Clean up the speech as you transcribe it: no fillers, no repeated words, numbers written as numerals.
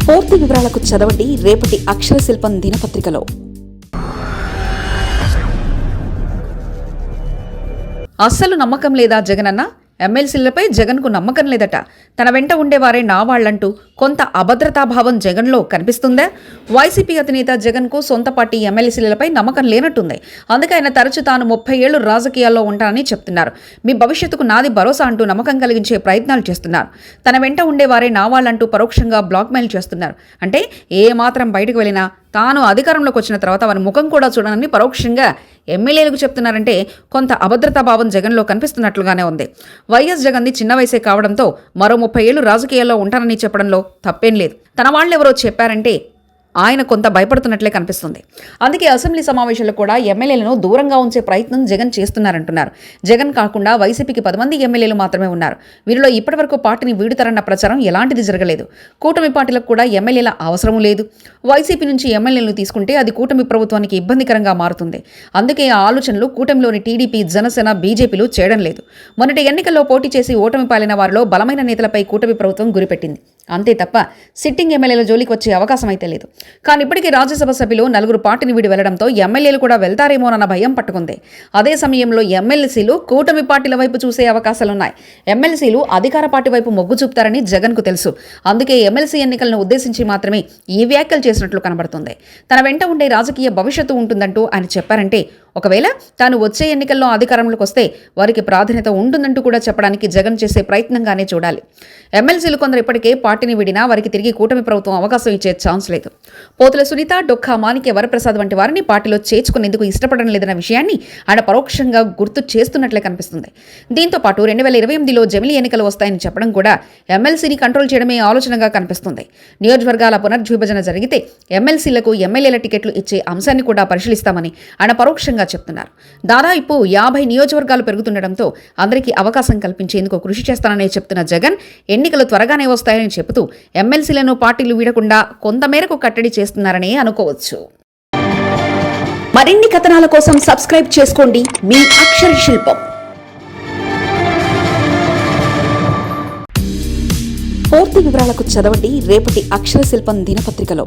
పూర్తి వివరాలకు చదవండి రేపటి అక్షర శిల్పం దినపత్రికలో. అస్సలు నమ్మకం లేదా జగనన్న? ఎమ్మెల్సీలపై జగన్కు నమ్మకం లేదట. తన వెంట ఉండేవారే నా వాళ్లంటూ కొంత అభద్రతాభావం జగన్లో కనిపిస్తుందా? వైసీపీ అధినేత జగన్కు సొంత పార్టీ ఎమ్మెల్సీలపై నమ్మకం లేనట్టుంది. అందుకే ఆయన తరచు తాను 30 ఏళ్లు రాజకీయాల్లో ఉంటానని చెప్తున్నారు. మీ భవిష్యత్తుకు నాది భరోసా అంటూ నమ్మకం కలిగించే ప్రయత్నాలు చేస్తున్నారు. తన వెంట ఉండేవారే నా వాళ్లంటూ పరోక్షంగా బ్లాక్మెయిల్ చేస్తున్నారు. అంటే ఏ మాత్రం బయటకు వెళ్ళినా తాను అధికారంలోకి వచ్చిన తర్వాత వారి ముఖం కూడా చూడనని పరోక్షంగా ఎమ్మెల్యేలకు చెప్తున్నారంటే కొంత అభద్రతాభావం జగన్లో కనిపిస్తున్నట్లుగానే ఉంది. వైఎస్ జగన్ది చిన్న వయసే కావడంతో మరో 30 ఏళ్లు రాజకీయాల్లో ఉంటానని చెప్పడంలో తప్పేం లేదు. తన వాళ్ళెవరో చెప్పారంటే ఆయన కొంత భయపడుతున్నట్లే కనిపిస్తుంది. అందుకే అసెంబ్లీ సమావేశాల్లో కూడా ఎమ్మెల్యేలను దూరంగా ఉంచే ప్రయత్నం జగన్ చేస్తున్నారంటున్నారు. జగన్ కాకుండా వైసీపీకి 10 మంది ఎమ్మెల్యేలు మాత్రమే ఉన్నారు. వీరిలో ఇప్పటివరకు పార్టీని వీడుతారన్న ప్రచారం ఎలాంటిది జరగలేదు. కూటమి పార్టీలకు కూడా ఎమ్మెల్యేల అవసరం లేదు. వైసీపీ నుంచి ఎమ్మెల్యేలను తీసుకుంటే అది కూటమి ప్రభుత్వానికి ఇబ్బందికరంగా మారుతుంది. అందుకే ఆ ఆలోచనలు కూటమిలోని టీడీపీ, జనసేన, బీజేపీలు చేయడం లేదు. మొన్నటి ఎన్నికల్లో పోటీ చేసి ఓటమి పాలైన వారిలో బలమైన నేతలపై కూటమి ప్రభుత్వం గురిపెట్టింది. అంతే తప్ప సిట్టింగ్ ఎమ్మెల్యేల జోలికి వచ్చే అవకాశం అయితే లేదు. కానీ ఇప్పటికీ రాజ్యసభ సభ్యులు 4 పార్టీని వీడి వెళ్లడంతో ఎమ్మెల్యేలు కూడా వెళ్తారేమోనన్న భయం పట్టుకుంది. అదే సమయంలో ఎమ్మెల్సీలు కూటమి పార్టీల వైపు చూసే అవకాశాలున్నాయి. ఎమ్మెల్సీలు అధికార పార్టీ వైపు మొగ్గు చూపుతారని జగన్కు తెలుసు. అందుకే ఎమ్మెల్సీ ఎన్నికలను ఉద్దేశించి మాత్రమే ఈ వ్యాఖ్యలు చేసినట్లు కనబడుతుంది. తన వెంట ఉండే రాజకీయ భవిష్యత్తు ఉంటుందంటూ ఆయన చెప్పారంటే ఒకవేళ తాను వచ్చే ఎన్నికల్లో అధికారంలోకి వస్తే వారికి ప్రాధాన్యత ఉంటుందంటూ కూడా చెప్పడానికి జగన్ చేసే ప్రయత్నంగానే చూడాలి. ఎమ్మెల్సీలు కొందరు ఇప్పటికే పార్టీని వీడినా వారికి తిరిగి కూటమి ప్రభుత్వం అవకాశం ఇచ్చే ఛాన్స్ లేదు. పోతుల సునీత, డొక్కా మాణిక్య వరప్రసాద్ వంటి వారిని పార్టీలో చేర్చుకునేందుకు ఇష్టపడడం లేదన్న విషయాన్ని ఆయన పరోక్షంగా గుర్తు చేస్తున్నట్లే కనిపిస్తుంది. దీంతో పాటు 2028లో జమిలీ ఎన్నికలు వస్తాయని చెప్పడం కూడా ఎమ్మెల్సీని కంట్రోల్ చేయడమే ఆలోచనగా కనిపిస్తుంది. నియోజకవర్గాల పునర్విభజన జరిగితే ఎమ్మెల్సీలకు ఎమ్మెల్యేల టికెట్లు ఇచ్చే అంశాన్ని కూడా పరిశీలిస్తామని ఆయన పరోక్షంగా చెప్తున్నారు. దాదాపు 50 నియోజకవర్గాలు పెరుగుతుండటంతో అందరికీ అవకాశం కల్పించేందుకు కృషి చేస్తానని చెప్తున్న జగన్ ఎన్నికలు త్వరగానే వస్తాయని చెబుతూ ఎమ్మెల్సీలను పార్టీలు వీడకుండా కొంతమేరకు కట్టడి చేస్తున్నారని అనుకోవచ్చు. మరిన్ని కథనాల కోసం సబ్స్క్రైబ్ చేసుకోండి మీ అక్షర శిల్పం. పూర్తి వివరాలకు చదవండి రేపటి అక్షర శిల్పం దినపత్రికలో.